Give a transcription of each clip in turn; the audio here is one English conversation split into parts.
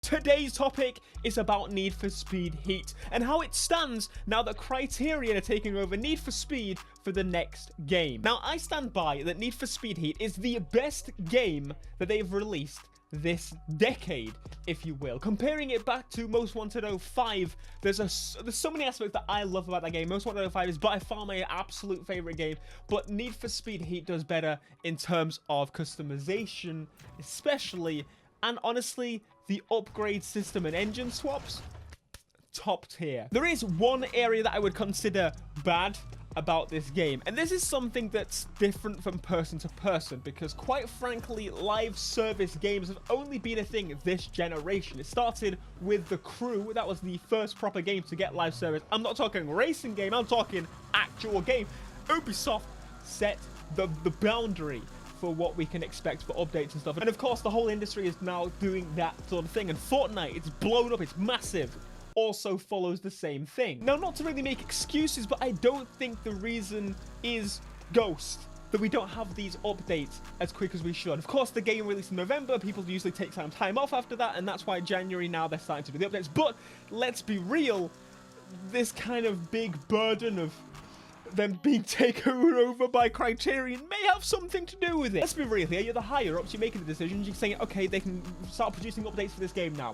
Today's topic is about Need for Speed Heat and how it stands now that Criterion are taking over Need for Speed for the next game. Now, I stand by that Need for Speed Heat is the best game that they've released this decade, if you will. Comparing it back to Most Wanted 05, there's so many aspects that I love about that game. Most Wanted 05 is by far my absolute favorite game, but Need for Speed Heat does better in terms of customization, especially, and honestly, the upgrade system and engine swaps, top tier. There is one area that I would consider bad about this game, and this is something that's different from person to person, because quite frankly, live service games have only been a thing this generation. It started with The Crew. That was the first proper game to get live service. I'm not talking racing game, I'm talking actual game. Ubisoft set the boundary for what we can expect for updates and stuff, and of course the whole industry is now doing that sort of thing, and Fortnite, it's blown up, it's massive, also follows the same thing. Now, not to really make excuses, but I don't think the reason is Ghost that we don't have these updates as quick as we should. Of course, the game released in November, people usually take some time off after that, and that's why January now they're starting to do the updates. But let's be real, this kind of big burden of them being taken over by Criterion may have something to do with it. Let's be real here, you're the higher ups, you're making the decisions, you're saying, okay, they can start producing updates for this game now.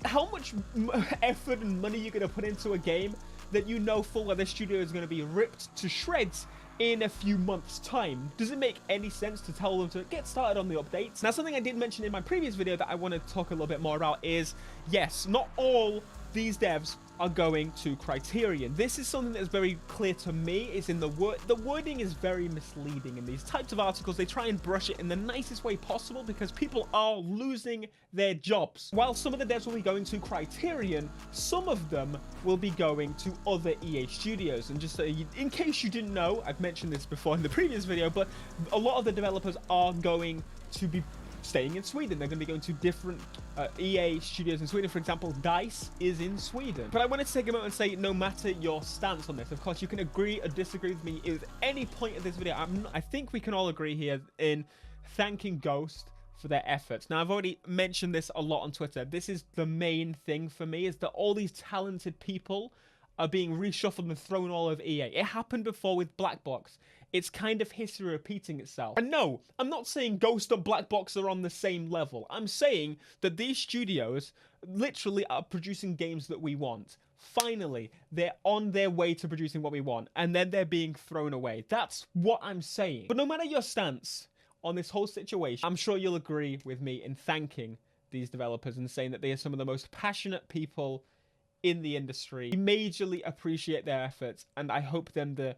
How much effort and money you're going to put into a game that you know full well the studio is going to be ripped to shreds in a few months' time? Does it make any sense to tell them to get started on the updates? Now, something I did mention in my previous video that I want to talk a little bit more about is, yes, not all these devs are going to Criterion. This is something that's very clear to me. Is in the wording is very misleading in these types of articles. They try and brush it in the nicest way possible because people are losing their jobs. While some of the devs will be going to Criterion, some of them will be going to other EA studios. And just so in case you didn't know, I've mentioned this before in the previous video, but a lot of the developers are going to be staying in Sweden. They're going to be going to different EA studios in Sweden. For example, DICE is in Sweden. But I wanted to take a moment and say, no matter your stance on this, of course, you can agree or disagree with me at any point of this video. I think we can all agree here in thanking Ghost for their efforts. Now, I've already mentioned this a lot on Twitter. This is the main thing for me, is that all these talented people are being reshuffled and thrown all over EA. It happened before with Black Box. It's kind of history repeating itself. And no, I'm not saying Ghost and Black Box are on the same level. I'm saying that these studios literally are producing games that we want. Finally, they're on their way to producing what we want, and then they're being thrown away. That's what I'm saying. But no matter your stance on this whole situation, I'm sure you'll agree with me in thanking these developers and saying that they are some of the most passionate people in the industry. We majorly appreciate their efforts, and I hope them the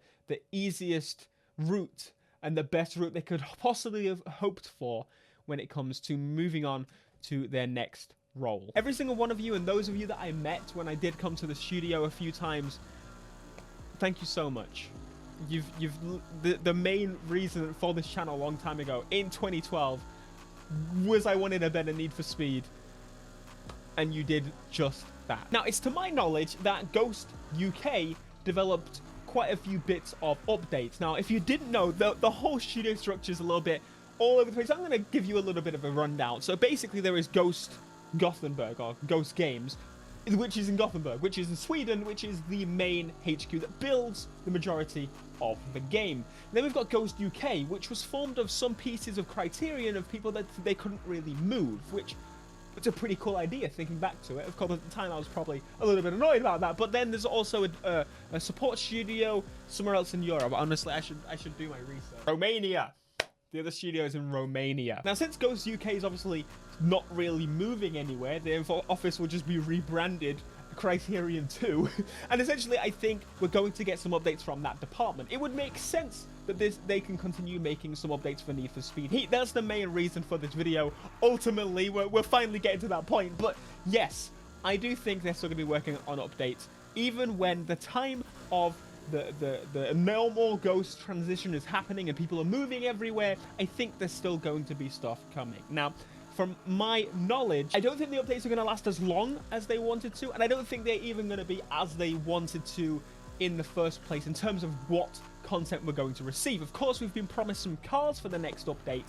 easiest route and the best route they could possibly have hoped for when it comes to moving on to their next role. Every single one of you, and those of you that I met when I did come to the studio a few times, thank you so much. The main reason for this channel a long time ago in 2012 was I wanted a better Need for Speed, and you did just that. Now, it's to my knowledge that Ghost UK developed quite a few bits of updates. Now, if you didn't know, the whole studio structure is a little bit all over the place. I'm going to give you a little bit of a rundown. So basically, there is Ghost Gothenburg, or Ghost Games, which is in Gothenburg, which is in Sweden, which is the main HQ that builds the majority of the game. Then we've got Ghost UK, which was formed of some pieces of Criterion of people that they couldn't really move, which it's a pretty cool idea thinking back to it. Of course, at the time I was probably a little bit annoyed about that. But then there's also a support studio somewhere else in Europe. Honestly, I should do my research. Romania. The other studio is in Romania. Now, since Ghost UK is obviously not really moving anywhere, the office will just be rebranded Criterion 2. And essentially, I think we're going to get some updates from that department. It would make sense that they can continue making some updates for Need for Speed Heat. That's the main reason for this video. Ultimately, we're finally getting to that point. But yes, I do think they're still going to be working on updates, even when the time of the normal Ghost transition is happening and people are moving everywhere. I think there's still going to be stuff coming. Now, from my knowledge, I don't think the updates are going to last as long as they wanted to, and I don't think they're even going to be as they wanted to in the first place in terms of what content we're going to receive. Of course, we've been promised some cars for the next update,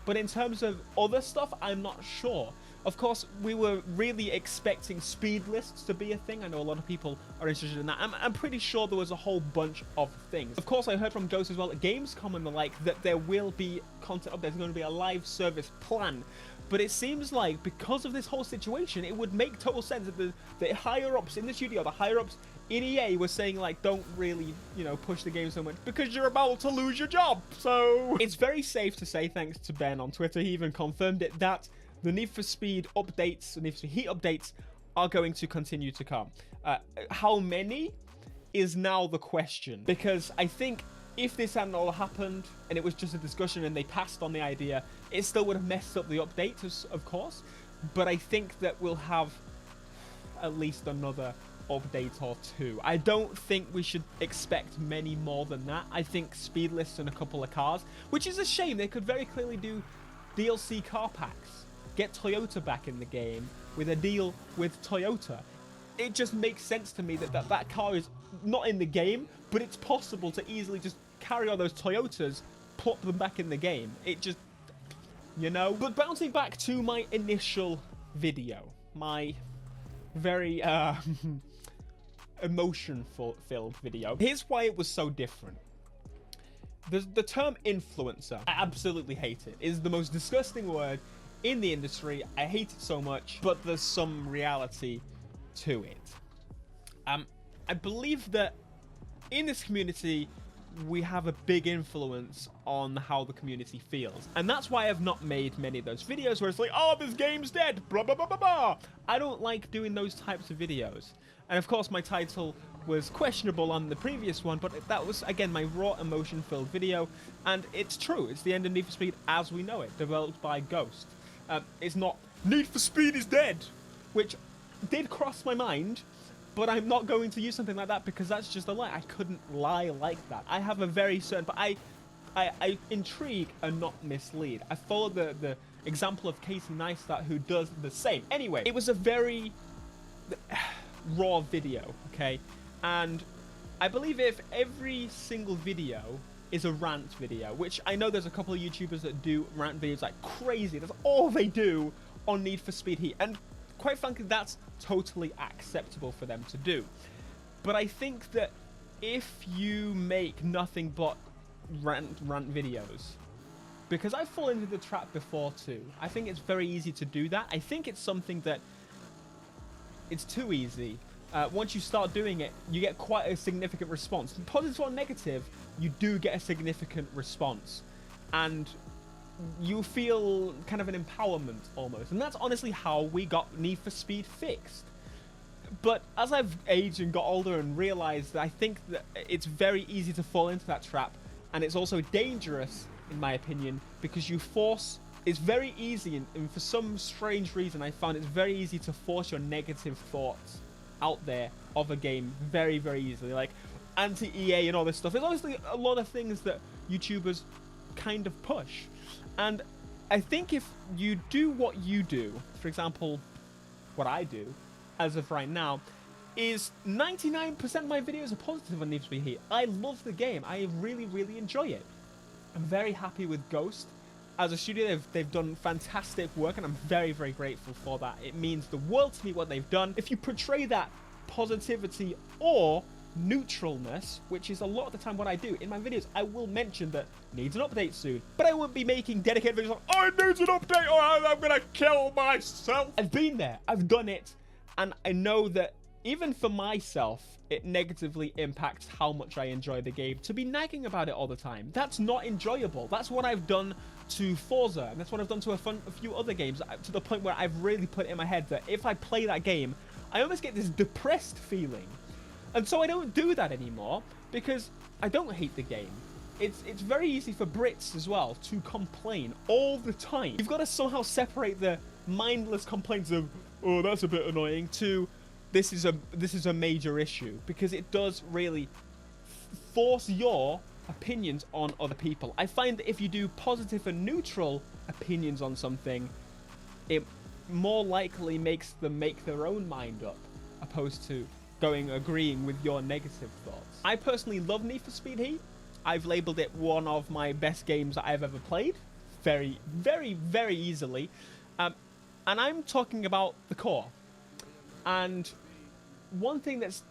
but in terms of other stuff, I'm not sure. Of course, we were really expecting speed lists to be a thing. I know a lot of people are interested in that. I'm pretty sure there was a whole bunch of things. Of course, I heard from Ghost as well at Gamescom and the like that there will be content up. There's going to be a live service plan. But it seems like because of this whole situation, it would make total sense that the higher-ups in the studio, the higher-ups in EA were saying, like, don't really, you know, push the game so much because you're about to lose your job. So it's very safe to say, thanks to Ben on Twitter, he even confirmed it, that the Need for Speed updates, the Need for Speed Heat updates are going to continue to come. How many is now the question, because I think if this hadn't all happened and it was just a discussion and they passed on the idea, it still would have messed up the updates, of course. But I think that we'll have at least another update or two. I don't think we should expect many more than that. I think speed lists and a couple of cars, which is a shame. They could very clearly do DLC car packs, get Toyota back in the game with a deal with Toyota. It just makes sense to me that that car is not in the game, but it's possible to easily just carry on those Toyotas, plop them back in the game. It just, you know. But bouncing back to my initial video, my very emotion-filled video. Here's why it was so different. The term influencer, I absolutely hate it. It is the most disgusting word in the industry. I hate it so much, but there's some reality to it. I believe that in this community, we have a big influence on how the community feels. And that's why I've not made many of those videos where it's like, oh, this game's dead, blah, blah, blah, blah, blah. I don't like doing those types of videos. And of course, my title was questionable on the previous one, but that was, again, my raw emotion-filled video. And it's true. It's the end of Need for Speed as we know it, developed by Ghost. It's not, Need for Speed is dead, which did cross my mind, but I'm not going to use something like that because that's just a lie. I couldn't lie like that. I have a very certain, but I intrigue and not mislead. I follow the example of Casey Neistat, who does the same. Anyway, it was a very raw video, okay? And I believe if every single video is a rant video, which I know there's a couple of YouTubers that do rant videos like crazy. That's all they do on Need for Speed Heat. And quite frankly, that's totally acceptable for them to do. But I think that if you make nothing but rant videos, because I've fallen into the trap before too, I think it's very easy to do that. I think it's something that it's too easy. Once you start doing it, you get quite a significant response. Positive or negative, you do get a significant response. And you feel kind of an empowerment almost. And that's honestly how we got Need for Speed fixed. But as I've aged and got older and realized that I think that it's very easy to fall into that trap. And it's also dangerous, in my opinion, because you force... It's very easy, and for some strange reason, I found it's very easy to force your negative thoughts out there of a game very, very easily. Like anti-EA and all this stuff. There's obviously a lot of things that YouTubers kind of push. And I think if you do what you do, for example, what I do, as of right now, is 99% of my videos are positive on Need for Speed Heat. I love the game. I really, really enjoy it. I'm very happy with Ghost. As a studio, they've done fantastic work, and I'm very, very grateful for that. It means the world to me what they've done. If you portray that positivity or neutralness, which is a lot of the time what I do in my videos, I will mention that needs an update soon, but I won't be making dedicated videos like, oh, it needs an update or I'm gonna kill myself. I've been there, I've done it, and I know that even for myself, it negatively impacts how much I enjoy the game. To be nagging about it all the time, that's not enjoyable. That's what I've done to Forza, and that's what I've done to a few other games, to the point where I've really put it in my head that if I play that game, I almost get this depressed feeling. And so I don't do that anymore, because I don't hate the game. It's very easy for Brits as well to complain all the time. You've got to somehow separate the mindless complaints of, oh, that's a bit annoying, to this is a major issue, because it does really force your opinions on other people. I find that if you do positive and neutral opinions on something, it more likely makes them make their own mind up, opposed to agreeing with your negative thoughts. I personally love Need for Speed Heat. I've labeled it one of my best games that I've ever played, very, very, very easily. And I'm talking about the core. And one thing that's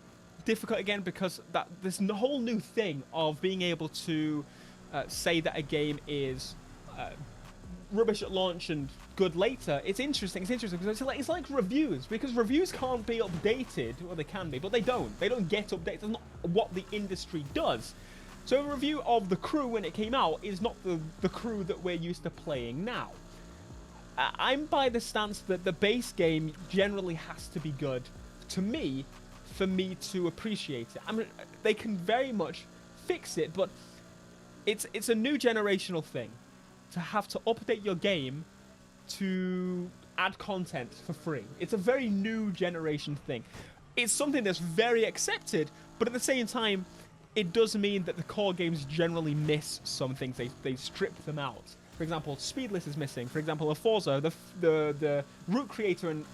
difficult again, because that this whole new thing of being able to say that a game is rubbish at launch and good later, it's interesting because it's like reviews, because reviews can't be updated. Well, they can be, but they don't get updated. That's not what the industry does. So a review of The Crew when it came out is not the Crew that we're used to playing now. I'm by the stance that the base game generally has to be good to me for me to appreciate it. I mean, they can very much fix it, but it's a new generational thing to have to update your game to add content for free. It's a very new generation thing. It's something that's very accepted, but at the same time, it does mean that the core games generally miss some things. They strip them out. For example, Speedless is missing. For example, a Forza, the route creator and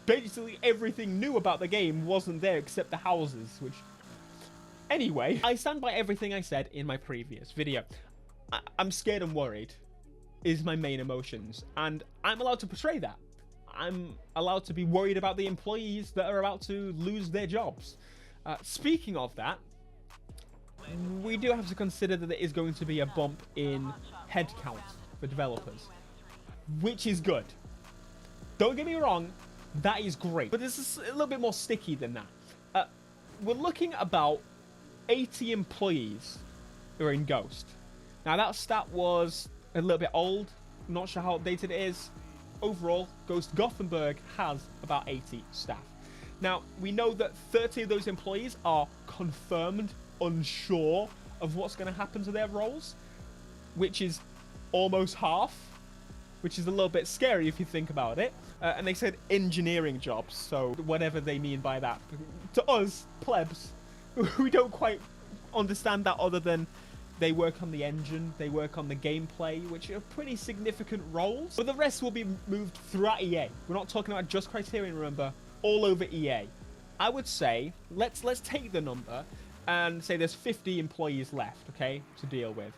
basically everything new about the game wasn't there except the houses, which... Anyway, I stand by everything I said in my previous video. I'm scared and worried is my main emotions, and I'm allowed to portray that. I'm allowed to be worried about the employees that are about to lose their jobs. Speaking of that, we do have to consider that there is going to be a bump in headcount for developers, which is good. Don't get me wrong, that is great, but this is a little bit more sticky than that. We're looking at about 80 employees who are in Ghost. Now that stat was a little bit old, not sure how updated it is. Overall, Ghost Gothenburg has about 80 staff. Now, we know that 30 of those employees are confirmed unsure of what's going to happen to their roles, which is almost half, which is a little bit scary if you think about it. And they said engineering jobs, so whatever they mean by that. To us, plebs, we don't quite understand that other than they work on the engine, they work on the gameplay, which are pretty significant roles. But the rest will be moved throughout EA. We're not talking about just Criterion, remember, all over EA. I would say, let's take the number and say there's 50 employees left, okay, to deal with.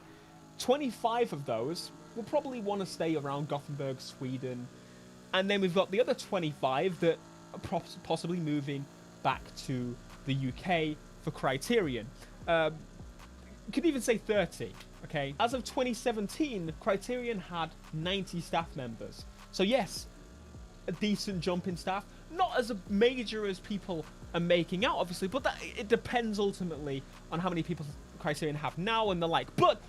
25 of those will probably want to stay around Gothenburg, Sweden. And then we've got the other 25 that are possibly moving back to the UK for Criterion. Could even say 30, okay? As of 2017, Criterion had 90 staff members. So yes, a decent jump in staff. Not as major as people are making out, obviously, but it depends ultimately on how many people Criterion have now and the like. But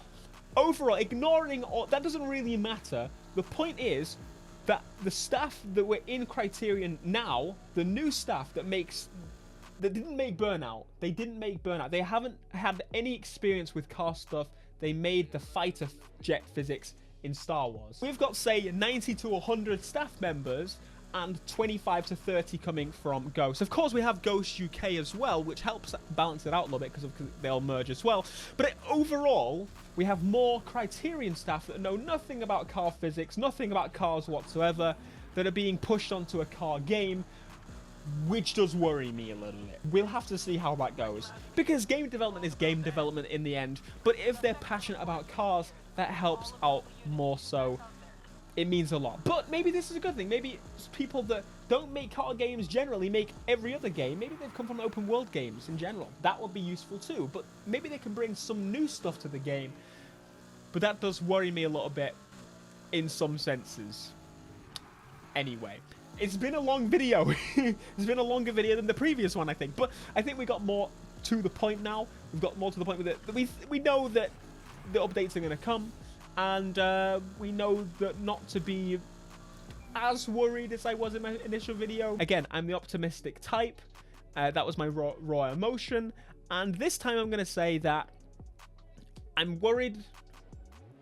overall, ignoring all, that doesn't really matter. The point is that the staff that were in Criterion now, the new staff that didn't make Burnout. They didn't make Burnout. They haven't had any experience with car stuff. They made the fighter jet physics in Star Wars. We've got, say, 90 to 100 staff members and 25 to 30 coming from Ghost. Of course, we have Ghost UK as well, which helps balance it out a little bit because they'll merge as well. But overall, we have more Criterion staff that know nothing about car physics, nothing about cars whatsoever, that are being pushed onto a car game, which does worry me a little bit. We'll have to see how that goes, because game development is game development in the end. But if they're passionate about cars, that helps out more so. It means a lot. But maybe this is a good thing. Maybe people that don't make car games generally make every other game. Maybe they've come from open world games in general. That would be useful too. But maybe they can bring some new stuff to the game. But that does worry me a little bit in some senses. Anyway. It's been a long video. It's been a longer video than the previous one, I think. But I think we got more to the point now. We've got more to the point with it. We know that the updates are going to come. And we know that not to be as worried as I was in my initial video. Again, I'm the optimistic type. That was my raw emotion. And this time I'm going to say that I'm worried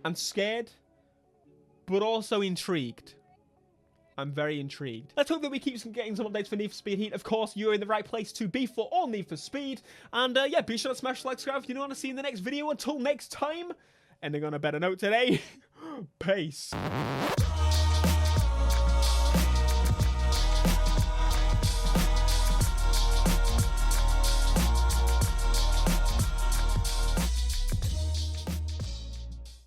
and scared, but also intrigued. I'm very intrigued. Let's hope that we keep getting some updates for Need for Speed Heat. Of course, you're in the right place to be for all Need for Speed. And yeah, be sure to smash the like, subscribe if you want to see in the next video. Until next time, ending on a better note today, peace.